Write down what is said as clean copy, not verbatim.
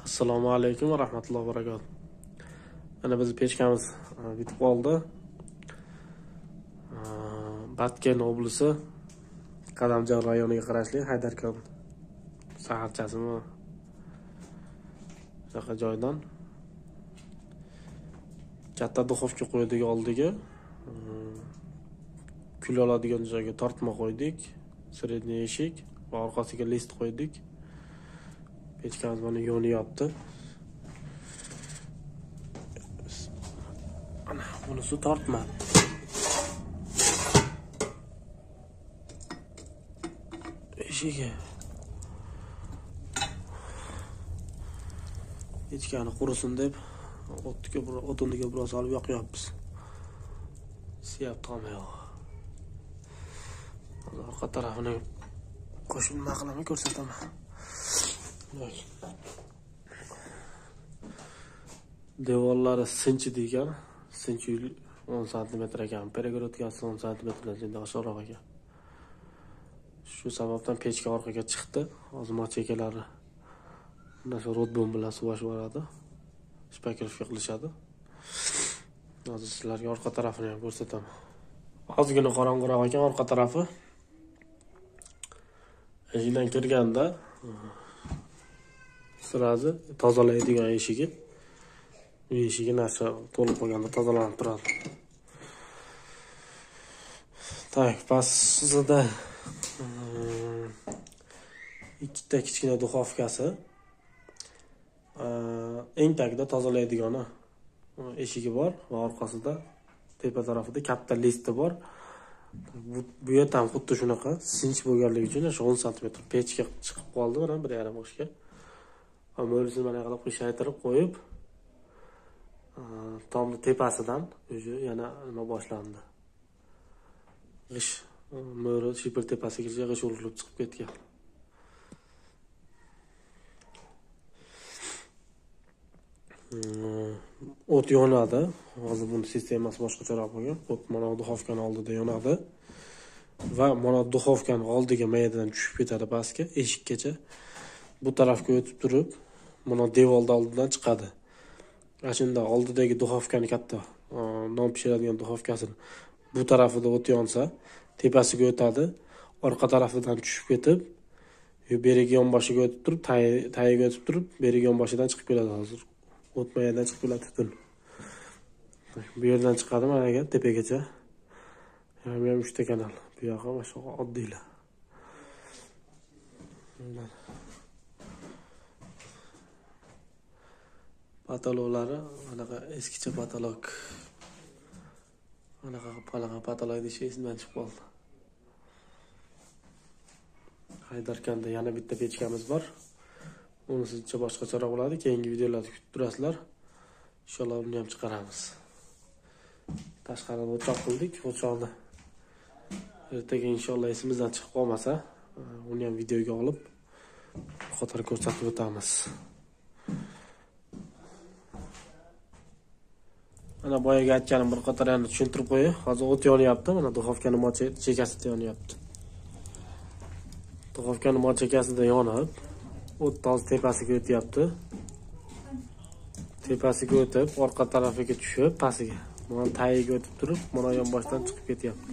Assalomu alaykum va rahmatullohi va barakatuh. Mana biz pechkamiz bitib qoldi. Batken oblasi Qadamjon rayoniga qarashli Haydarkon shaharchasimi shunaqa joydan katta duxovka qo'ydik oldiga. Kul oladigan joyga tortma qo'ydik, sredniy eshik va orqasiga list qo'ydik. Pechkamiz mana yonyapti. Ana bunisi tortma. Eshigi. Pechkani qurisin deb o'tiniga biroz olib yoqyapmiz. Siyab qolmayapti. Orqa tarafini qo'shimcha qilib ko'rsataman. Devorlari sinchi degan, sinchi 10 cm ekan, peregorodkasi 10 cm dan oshiqroq ekan. Shu sababdan pechka orqaga chiqdi. Hozir machekalari mana shu rodbom bilan suvashib boradi. Spakirovka qilishadi. Hozir sizlarga orqa tarafini ham ko'rsataman. Ozgina qorong'uroq ekan orqa tarafi. Eshikdan kirganda sirazi tozalaydigan eshigi. Bu eshigi nasha to'lib qolganda tozalanib turadi. Tak, pastida ikkita kichkina duxovkasi, eng tagida tozalaydigani eshigi bor va orqasida tepa tarafida katta listi bor. Bu yerda ham xuddi shunaqa sinch bo'lganligi uchun 10 cm pechka chiqib qoldi, mana 1,5 oshga. Mo'lisini mana qilib qishaytirib qo'yib, tomni tepasidan yana nima boshlandi. G'ish mo'ri shipir tepasigacha g'ish urilib chiqib ketgan. O't yonadi. Hozir buni sistemasi boshqacharoq bo'lgan. O't mana duxovkaning oldida yonadi va mana duxovkaning oldiga maydadan tushib ketadi pastga, eshikgacha. Bu tarafga o'tib turib, mana devorning oldidan chiqadi. Ashunda oldidagi duxovkani katta non pishiradigan duxovkasini bu tarafida o't yonsa, tepasiga o'tadi, orqa tarafidan tushib ketib, berigi yonboshiga o'tib turib, tagiga o'tib turib, berigi yonboshidan chiqib keladi hozir. O'tmayadan chiqib keladi tutun. Bu yerdan chiqadi mana tepagacha. Ham 3 ta kanal. Bu yoqqa mana shu oddiylar. Patologlari anaqa eskicha patolog. Anaqa patolog deyish esimdan chiqib qoldi. Haydarkonda yana bitta pechkamiz bor. Unisicha boshqacharoq bo'ladi. Keyingi videolarda kutib turasizlar. Inshaalloh uni ham chiqaramiz. Tashqarida o'choq qildik. O'choqni ertaga inshaalloh esimizdan chiqib qolmasa, uni ham videoga olib qator ko'rsatib o'tamiz. Mana boyaga aytganim bir qator yana tushuntirib qo'yay. Hozir o't yonyapti. Mana duxovkaning chekasida yonyapti. Duxovkaning chekasida yonib, o't toz tepasiga o'tyapti. Tepasiga o'tib, orqa tarafiga tushib, pastiga. Mana tagiga o'tib turib, mana yonboshdan chiqib ketyapti.